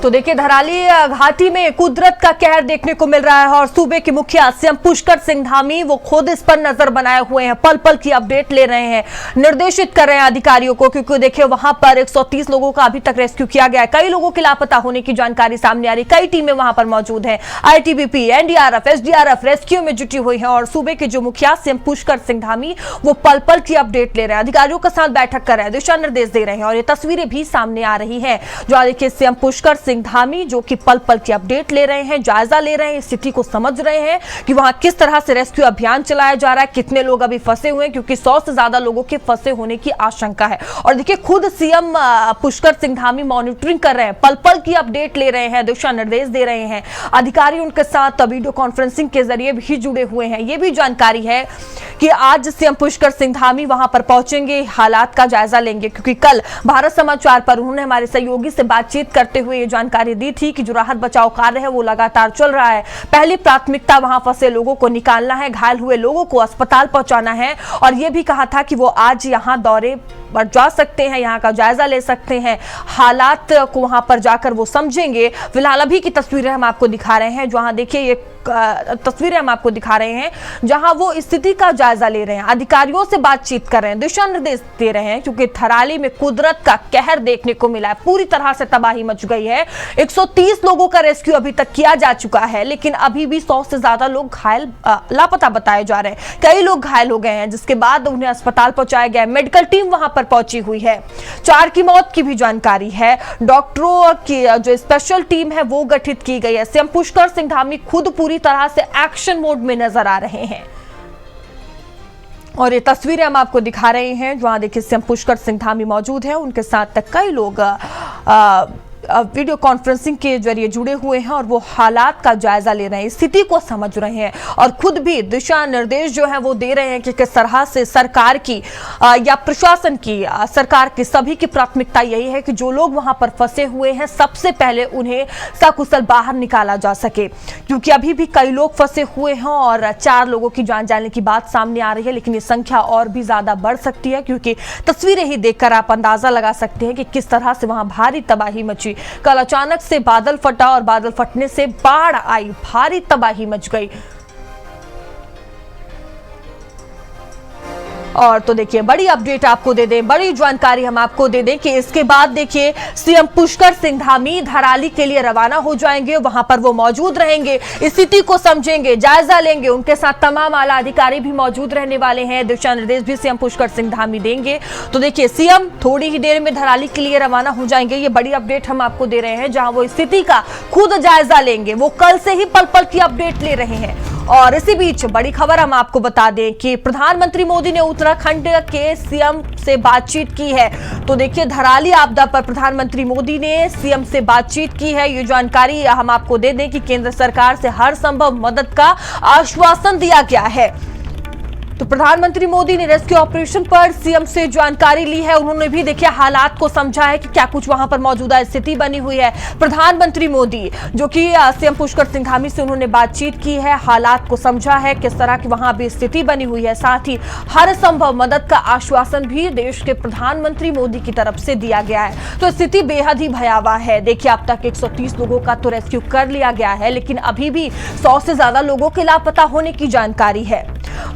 तो देखिए धराली घाटी में कुदरत का कहर देखने को मिल रहा है और सूबे के मुखिया सीएम पुष्कर सिंह धामी वो खुद इस पर नजर बनाए हुए हैं, पल पल की अपडेट ले रहे हैं, निर्देशित कर रहे हैं अधिकारियों को, क्योंकि देखिए वहां पर 130 लोगों का अभी तक रेस्क्यू किया गया है। कई लोगों के लापता होने की जानकारी सामने आ रही, कई टीमें वहां पर मौजूद है। आईटीबीपी, एनडीआरएफ, एसडीआरएफ रेस्क्यू में जुटी हुई है और सूबे के जो मुखिया सीएम पुष्कर सिंह धामी वो पल पल की अपडेट ले रहे हैं, अधिकारियों के साथ बैठक कर रहे हैं, दिशा निर्देश दे रहे हैं और ये तस्वीरें भी सामने आ रही है। जो देखिए सीएम पुष्कर सिंह धामी जो कि पल पल की अपडेट ले रहे हैं, जायजा ले रहे हैं, स्थिति को समझ रहे हैं कि वहां किस तरह से रेस्क्यू अभियान चलाया जा रहा है, कितने लोग अभी फंसे हुए हैं, क्योंकि 100 से ज्यादा लोगों के फंसे होने की आशंका है। और देखिए खुद सीएम पुष्कर सिंह धामी मॉनिटरिंग कर रहे हैं, पल पल की अपडेट ले रहे हैं, दिशा निर्देश दे रहे हैं। अधिकारी उनके साथ वीडियो कॉन्फ्रेंसिंग के जरिए भी जुड़े हुए हैं। ये भी जानकारी है कि आज सीएम पुष्कर सिंह धामी वहां पर पहुंचेंगे, हालात का जायजा लेंगे, क्योंकि कल भारत समाचार पर उन्होंने हमारे सहयोगी से बातचीत करते हुए ये जानकारी दी थी कि जो राहत बचाव कार्य है वो लगातार चल रहा है। पहली प्राथमिकता वहां फंसे लोगों को निकालना है, घायल हुए लोगों को अस्पताल पहुंचाना है और ये भी कहा था कि वो आज यहां दौरे पर जा सकते हैं, यहाँ का जायजा ले सकते हैं, हालात को वहां पर जाकर वो समझेंगे। फिलहाल अभी की तस्वीरें हम आपको दिखा रहे हैं, जहां देखिए ये तस्वीरें हम आपको दिखा रहे हैं जहां वो स्थिति का जायजा ले रहे हैं, अधिकारियों से बातचीत कर रहे हैं, दिशा निर्देश दे रहे हैं, क्योंकि थराली में कुदरत का कहर देखने को मिला है, पूरी तरह से तबाही मच गई है। 130 लोगों का रेस्क्यू अभी तक किया जा चुका है, लेकिन अभी भी 100 से ज्यादा लोग घायल लापता बताए जा रहे हैं। कई लोग घायल हो गए हैं, जिसके बाद उन्हें अस्पताल पहुंचाया गया। मेडिकल टीम वहां पर पहुंची हुई है। 4 की मौत की भी जानकारी है। डॉक्टरों की जो स्पेशल टीम है वो गठित की गई है। सीएम पुष्कर सिंह धामी खुद पूरी तरह से एक्शन मोड में नजर आ रहे हैं और ये तस्वीरें हम आपको दिखा रहे हैं, जहां देखिए सीएम पुष्कर सिंह धामी मौजूद है, उनके साथ कई लोग वीडियो कॉन्फ्रेंसिंग के जरिए जुड़े हुए हैं और वो हालात का जायजा ले रहे हैं, स्थिति को समझ रहे हैं और खुद भी दिशा निर्देश जो है वो दे रहे हैं कि किस तरह से सरकार की या प्रशासन की, सरकार की सभी की प्राथमिकता यही है कि जो लोग वहां पर फंसे हुए हैं सबसे पहले उन्हें सकुशल बाहर निकाला जा सके, क्योंकि अभी भी कई लोग फंसे हुए हैं और 4 लोगों की जान जाने की बात सामने आ रही है, लेकिन ये संख्या और भी ज्यादा बढ़ सकती है, क्योंकि तस्वीरें ही देखकर आप अंदाजा लगा सकते हैं कि किस तरह से वहां भारी तबाही मची। कल अचानक से बादल फटा और बादल फटने से बाढ़ आई, भारी तबाही मच गई। और तो देखिए बड़ी अपडेट आपको दे दें, बड़ी जानकारी हम आपको दे दें कि इसके बाद देखिए सीएम पुष्कर सिंह धामी धराली के लिए रवाना हो जाएंगे, वहां पर वो मौजूद रहेंगे, स्थिति को समझेंगे, जायजा लेंगे, उनके साथ तमाम आला अधिकारी भी मौजूद रहने वाले हैं, दिशा निर्देश भी सीएम पुष्कर सिंह धामी देंगे। तो देखिए सीएम थोड़ी ही देर में धराली के लिए रवाना हो जाएंगे, ये बड़ी अपडेट हम आपको दे रहे हैं, जहां वो स्थिति का खुद जायजा लेंगे। वो कल से ही पल पल की अपडेट ले रहे हैं। और इसी बीच बड़ी खबर हम आपको बता दें कि प्रधानमंत्री मोदी ने उत्तराखंड के सीएम से बातचीत की है। तो देखिए धराली आपदा पर प्रधानमंत्री मोदी ने सीएम से बातचीत की है, ये जानकारी हम आपको दे दें कि केंद्र सरकार से हर संभव मदद का आश्वासन दिया गया है। तो प्रधानमंत्री मोदी ने रेस्क्यू ऑपरेशन पर सीएम से जानकारी ली है, उन्होंने भी देखिए हालात को समझा है कि क्या कुछ वहां पर मौजूदा स्थिति बनी हुई है। प्रधानमंत्री मोदी जो कि सीएम पुष्कर सिंह धामी से उन्होंने बातचीत की है, हालात को समझा है, किस तरह की वहां भी स्थिति बनी हुई है, साथ ही हर संभव मदद का आश्वासन भी देश के प्रधानमंत्री मोदी की तरफ से दिया गया है। तो स्थिति बेहद ही भयावह है। देखिए अब तक 130 लोगों का तो रेस्क्यू कर लिया गया है, लेकिन अभी भी 100 से ज्यादा लोगों के लापता होने की जानकारी है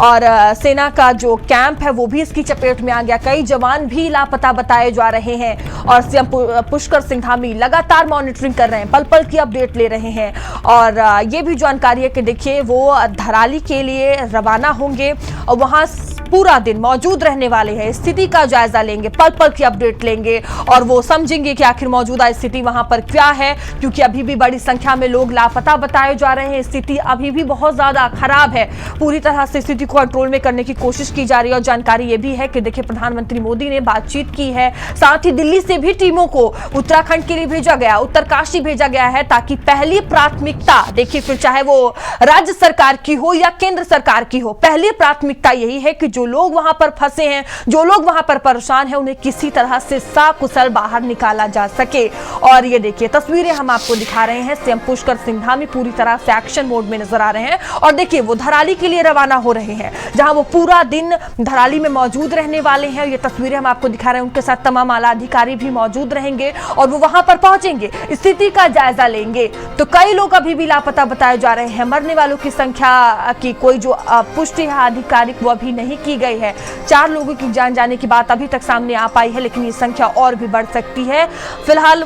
और सेना का जो कैंप है वो भी इसकी चपेट में आ गया। कई जवान भी लापता बताए जा रहे हैं और सीएम पुष्कर सिंह धामी लगातार मॉनिटरिंग कर रहे हैं, पल पल की अपडेट ले रहे हैं और ये भी जानकारी है कि देखिए वो धराली के लिए रवाना होंगे और वहां पूरा दिन मौजूद रहने वाले हैं, स्थिति का जायजा लेंगे, पल पल की अपडेट लेंगे और वो समझेंगे कि आखिर मौजूदा स्थिति वहां पर क्या है, क्योंकि अभी भी बड़ी संख्या में लोग लापता बताए जा रहे हैं। स्थिति अभी भी बहुत ज्यादा खराब है, पूरी तरह से स्थिति को कंट्रोल में करने की कोशिश की जा रही है। और जानकारी ये भी है कि देखिए प्रधानमंत्री मोदी ने बातचीत की है, साथ ही दिल्ली से भी टीमों को उत्तराखंड के लिए भेजा गया, उत्तरकाशी भेजा गया है, ताकि पहली प्राथमिकता देखिए फिर चाहे वो राज्य सरकार की हो या केंद्र सरकार की हो, पहली प्राथमिकता यही है कि जो लोग वहां पर फंसे हैं, जो लोग वहां पर परेशान हैं, उन्हें किसी तरह से साकुशल बाहर निकाला जा सके। और ये देखिए तस्वीरें हम आपको दिखा रहे हैं, सीएम पुष्कर सिंह धामी पूरी तरह से एक्शन मोड में नजर आ रहे हैं। और देखिए वो धराली के लिए रवाना हो रहे हैं, जहां वो पूरा दिन धराली में मौजूद रहने वाले हैं। ये तस्वीरें हम आपको दिखा रहे हैं, उनके साथ तमाम आला अधिकारी भी मौजूद रहेंगे और वो वहां पर पहुंचेंगे, स्थिति का जायजा लेंगे। तो कई लोग अभी भी लापता बताए जा रहे हैं, मरने वालों की संख्या की कोई जो पुष्टि है आधिकारिक वो अभी नहीं की गई है। 4 लोगों की जान जाने की बात अभी तक सामने आ पाई है, लेकिन ये संख्या और भी बढ़ सकती है। फिलहाल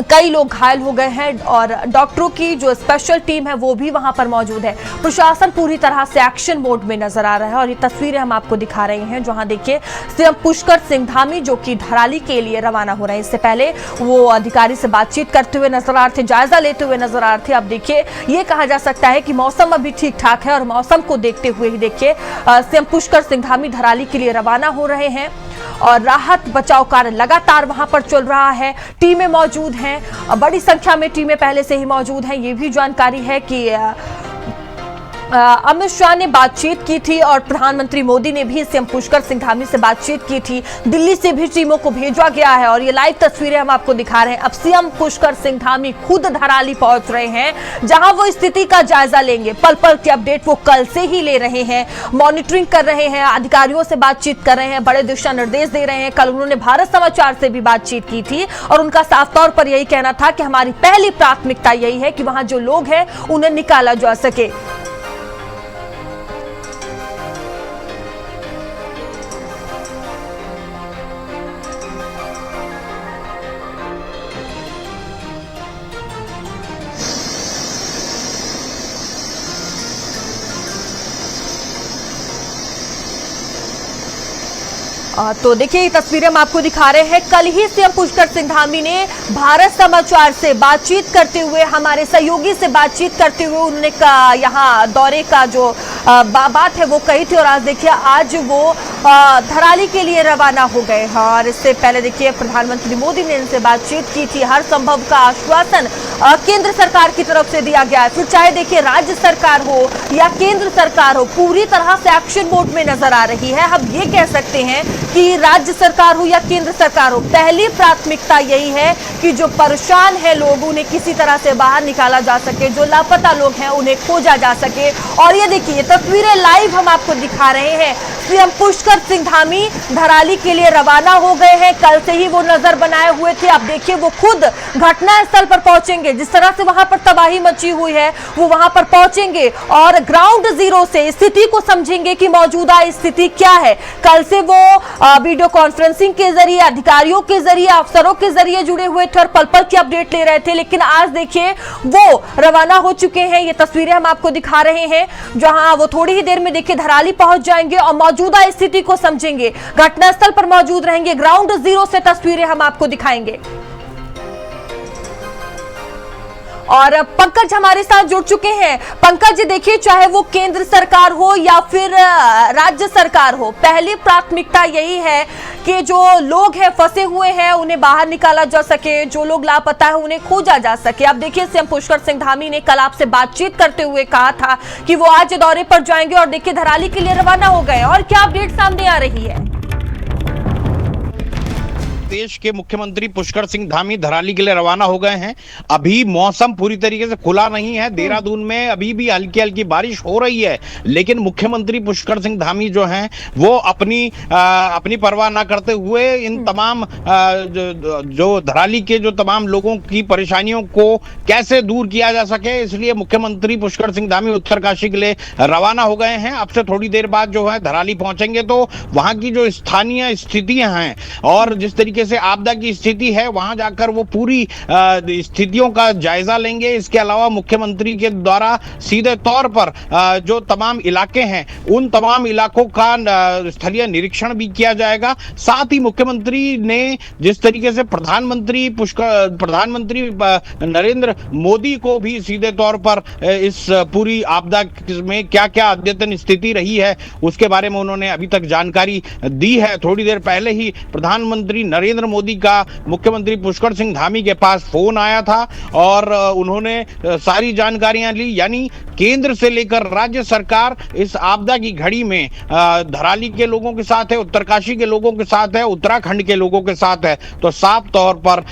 कई लोग घायल हो गए हैं और डॉक्टरों की जो स्पेशल टीम है वो भी वहां पर मौजूद है। प्रशासन पूरी तरह से एक्शन मोड में नजर आ रहा है और ये तस्वीरें हम आपको दिखा रहे हैं, जहां देखिए सीएम पुष्कर सिंह धामी जो कि धराली के लिए रवाना हो रहे हैं। इससे पहले वो अधिकारी से बातचीत करते हुए नजर आ रहे थे, जायजा लेते हुए नजर आ रहे थे। अब देखिए ये कहा जा सकता है कि मौसम अभी ठीक ठाक है और मौसम को देखते हुए ही देखिए सीएम पुष्कर सिंह धामी धराली के लिए रवाना हो रहे हैं और राहत बचाव कार्य लगातार वहां पर चल रहा है। टीमें मौजूद हैं, बड़ी संख्या में टीमें पहले से ही मौजूद हैं। ये भी जानकारी है कि अमित शाह ने बातचीत की थी और प्रधानमंत्री मोदी ने भी सीएम पुष्कर सिंह धामी से बातचीत की थी। दिल्ली से भी टीमों को भेजा गया है और ये लाइव तस्वीरें हम आपको दिखा रहे हैं। अब सीएम पुष्कर सिंह धामी खुद धराली पहुंच रहे हैं, जहां वो स्थिति का जायजा लेंगे। पल पल की अपडेट वो कल से ही ले रहे हैं, मॉनिटरिंग कर रहे हैं, अधिकारियों से बातचीत कर रहे हैं, बड़े दिशा निर्देश दे रहे हैं। कल उन्होंने भारत समाचार से भी बातचीत की थी और उनका साफ तौर पर यही कहना था कि हमारी पहली प्राथमिकता यही है कि वहां जो लोग हैं उन्हें निकाला जा सके। तो देखिए ये तस्वीरें हम आपको दिखा रहे हैं। कल ही सीएम पुष्कर सिंह धामी ने भारत समाचार से बातचीत करते हुए, हमारे सहयोगी से बातचीत करते हुए उन्होंने यहाँ दौरे का जो बात है वो कही थी। और आज देखिए आज वो धराली के लिए रवाना हो गए हैं। और इससे पहले देखिए प्रधानमंत्री मोदी ने इनसे बातचीत की थी। हर संभव का आश्वासन केंद्र सरकार की तरफ से दिया गया है। फिर चाहे देखिए राज्य सरकार हो या केंद्र सरकार हो, पूरी तरह से एक्शन मोड में नजर आ रही है। हम ये कह सकते हैं कि राज्य सरकार हो या केंद्र सरकार हो, पहली प्राथमिकता यही है कि जो परेशान है लोग उन्हें किसी तरह से बाहर निकाला जा सके, जो लापता लोग हैं उन्हें खोजा जा सके। और ये देखिए तस्वीरें लाइव हम आपको दिखा रहे हैं। सीएम पुष्कर सिंह धामी धराली के लिए रवाना हो गए हैं, कल से ही वो नजर बनाए हुए थे। अब देखिए वो खुद घटनास्थल पर पहुंचेंगे, जिस तरह से वहां पर तबाही मची हुई है वो वहां पर पहुंचेंगे और ग्राउंड जीरो से स्थिति को समझेंगे कि मौजूदा स्थिति क्या है। कल से वो वीडियो कॉन्फ्रेंसिंग के जरिए, अधिकारियों के जरिए, अफसरों के जरिए जुड़े हुए थे और पल पल की अपडेट ले रहे थे। लेकिन आज देखिए वो रवाना हो चुके हैं। ये तस्वीरें हम आपको दिखा रहे हैं, जहां वो थोड़ी ही देर में देखिए धराली पहुंच जाएंगे और मौजूदा स्थिति को समझेंगे, घटनास्थल पर मौजूद रहेंगे। ग्राउंड जीरो से तस्वीरें हम आपको दिखाएंगे। और पंकज हमारे साथ जुड़ चुके हैं। पंकज जी देखिए, चाहे वो केंद्र सरकार हो या फिर राज्य सरकार हो, पहली प्राथमिकता यही है कि जो लोग हैं फंसे हुए हैं उन्हें बाहर निकाला जा सके, जो लोग लापता है उन्हें खोजा जा सके। अब देखिए सीएम पुष्कर सिंह धामी ने कल आपसे बातचीत करते हुए कहा था कि वो आज दौरे पर जाएंगे और देखिए धराली के लिए रवाना हो गए। और क्या अपडेट सामने आ रही है? देश के मुख्यमंत्री पुष्कर सिंह धामी धराली के लिए रवाना हो गए हैं। अभी मौसम पूरी तरीके से खुला नहीं है, देहरादून में अभी भी हल्की हल्की बारिश हो रही है, लेकिन मुख्यमंत्री पुष्कर सिंह धामी जो हैं वो अपनी परवाह ना करते हुए इन तमाम जो धराली के जो तमाम लोगों की परेशानियों को कैसे दूर किया जा सके, इसलिए मुख्यमंत्री पुष्कर सिंह धामी उत्तरकाशी के लिए रवाना हो गए हैं। अब से थोड़ी देर बाद जो है धराली पहुंचेंगे तो वहां की जो स्थानीय स्थितियां हैं और जिस तरीके से आपदा की स्थिति है वहां जाकर वो पूरी स्थितियों का जायजा लेंगे। इसके अलावा मुख्यमंत्री के द्वारा सीधे तौर पर जो तमाम इलाके हैं उन तमाम इलाकों का स्थलीय निरीक्षण भी किया जाएगा। साथ ही मुख्यमंत्री ने जिस तरीके से प्रधानमंत्री नरेंद्र मोदी को भी सीधे तौर पर इस पूरी आपदा में क्या क्या अद्यतन स्थिति रही है उसके बारे में उन्होंने अभी तक जानकारी दी है। थोड़ी देर पहले ही प्रधानमंत्री नरेंद्र नरेंद्र मोदी का मुख्यमंत्री पुष्कर सिंह धामी के पास फोन आया था और उन्होंने सारी जानकारियां ली। यानी केंद्र से लेकर राज्य सरकार इस आपदा की घड़ी में धराली के लोगों के साथ है, उत्तरकाशी के लोगों के साथ है, उत्तराखंड के लोगों के साथ है। तो साफ तौर पर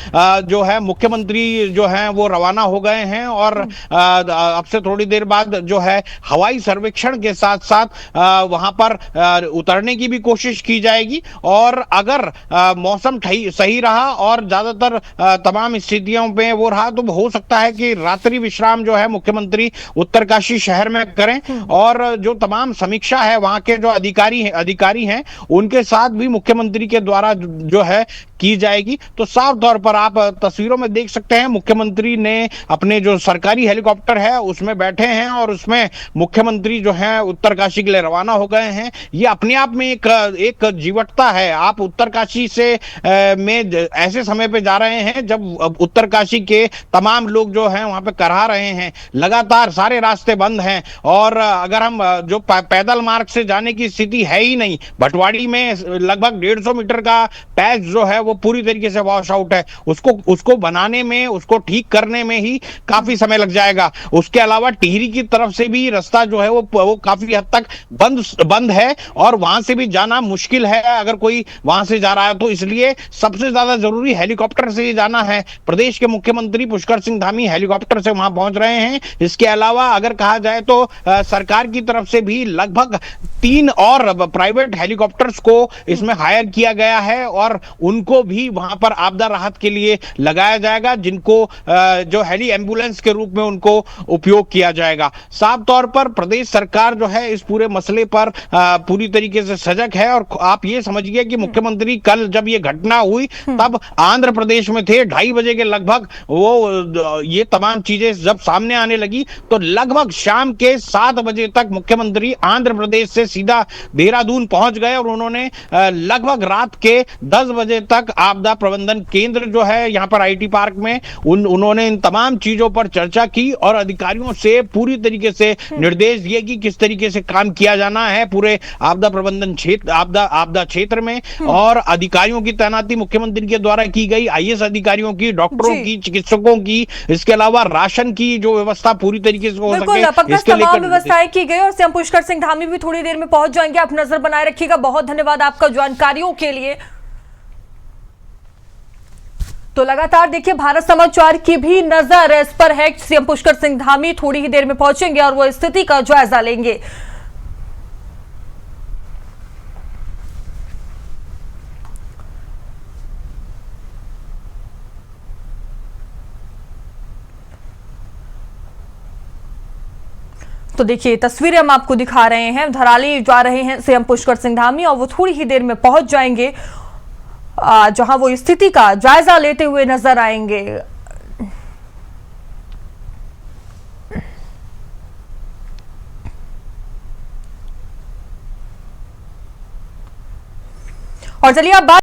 जो है मुख्यमंत्री जो है वो रवाना हो गए हैं और अब से थोड़ी देर बाद जो है हवाई सर्वेक्षण के साथ साथ वहां पर उतरने की भी कोशिश की जाएगी। और अगर मौसम सही रहा और ज्यादातर तमाम स्थितियों पे वो रहा तो हो सकता है कि रात्रि विश्राम जो है मुख्यमंत्री उत्तरकाशी शहर में करें और जो तमाम समीक्षा है वहां के जो अधिकारी हैं उनके साथ भी मुख्यमंत्री के द्वारा जो है की जाएगी। तो साफ तौर पर आप तस्वीरों में देख सकते हैं मुख्यमंत्री ने अपने जो सरकारी हेलीकॉप्टर है उसमें बैठे हैं और उसमें मुख्यमंत्री जो है उत्तरकाशी के लिए रवाना हो गए हैं। ये अपने आप में एक जीवटता है। आप उत्तरकाशी से में ऐसे समय पे जा रहे हैं जब उत्तरकाशी के तमाम लोग जो हैं वहां पे करहा रहे हैं, लगातार सारे रास्ते बंद हैं और अगर हम जो पैदल मार्ग से जाने की स्थिति है ही नहीं, भटवाड़ी में लगभग 150 मीटर का पैच जो है वो पूरी तरीके से वॉश आउट है। उसको बनाने में, उसको ठीक करने में ही काफी समय लग जाएगा। उसके अलावा टिहरी की तरफ से भी रास्ता जो है वो काफी हद तक बंद है और वहां से भी जाना मुश्किल है अगर कोई वहां से जा रहा है। तो इसलिए सबसे ज्यादा जरूरी हेलीकॉप्टर से ही जाना है। प्रदेश के मुख्यमंत्री पुष्कर सिंह धामी हेलीकॉप्टर से वहां पहुंच रहे हैं। इसके अलावा अगर कहा जाए तो सरकार की तरफ से भी लगभग 3 और प्राइवेट हेलीकॉप्टर्स को इसमें हायर किया गया है और उनको भी वहां पर आपदा राहत के लिए लगाया जाएगा, जिनको जो हेली एम्बुलेंस के रूप में उनको उपयोग किया जाएगा। साफ तौर पर प्रदेश सरकार जो है इस पूरे मसले पर पूरी तरीके से सजग है और आप ये समझिए कि मुख्यमंत्री कल जब ये घटना हुई तब आंध्र प्रदेश में थे। 2:30 बजे के लगभग वो ये तमाम चीजें जब सामने आने लगी तो लगभग शाम के 7 बजे तक मुख्यमंत्री आंध्र प्रदेश से सीधा देहरादून पहुंच गए और उन्होंने लगभग रात के 10 बजे तक आपदा प्रबंधन केंद्र जो है यहाँ पर आईटी पार्क में उन्होंने इन तमाम चीजों पर चर्चा की और अधिकारियों से पूरी तरीके से निर्देश दिए कि किस तरीके से काम किया जाना है पूरे आपदा प्रबंधन क्षेत्र आपदा क्षेत्र में। और अधिकारियों की तैनाती मुख्यमंत्री के द्वारा की गई, आईएएस अधिकारियों की, डॉक्टरों की, चिकित्सकों की, इसके अलावा राशन की जो व्यवस्था पूरी तरीके से हो सके इसके लेकर व्यवस्थाएं की गई। और सीएम पुष्कर सिंह धामी भी थोड़ी देर में पहुंच जाएंगे। आप नजर बनाए रखिएगा। बहुत धन्यवाद आपका जानकारियों के लिए। तो लगातार देखिए भारत समाचार की भी नजर इस पर है। सीएम पुष्कर सिंह धामी थोड़ी ही देर में पहुंचेंगे और वो स्थिति का जायजा लेंगे। तो देखिए तस्वीरें हम आपको दिखा रहे हैं। धराली जा रहे हैं सीएम पुष्कर सिंह धामी और वो थोड़ी ही देर में पहुंच जाएंगे जहां वो स्थिति का जायजा लेते हुए नजर आएंगे। और चलिए अब बात